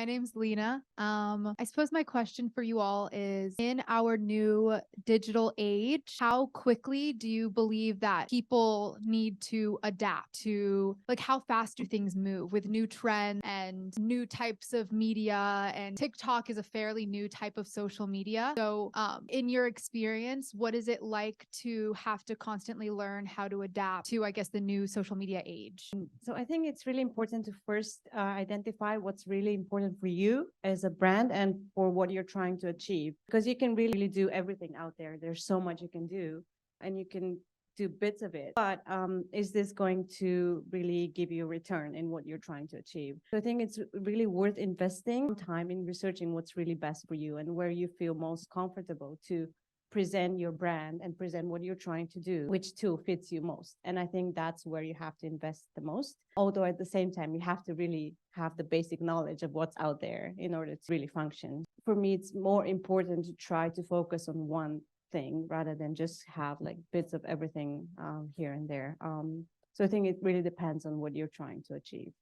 My name's Lena. I suppose my question for you all is, in our new digital age, how quickly do you believe that people need to adapt to, like, how fast do things move with new trends and new types of media? And TikTok is a fairly new type of social media. So, in your experience, what is it like to have to constantly learn how to adapt to, I guess, the new social media age? So I think it's really important to first identify what's really important for you as a brand and for what you're trying to achieve, because you can really do everything out there. There's so much you can do and you can do bits of it. But is this going to really give you a return in what you're trying to achieve? So I think it's really worth investing time in researching what's really best for you and where you feel most comfortable to present your brand and present what you're trying to do, which tool fits you most. And I think that's where you have to invest the most. Although at the same time, you have to really have the basic knowledge of what's out there in order to really function. For me, it's more important to try to focus on one thing rather than just have like bits of everything here and there. So I think it really depends on what you're trying to achieve.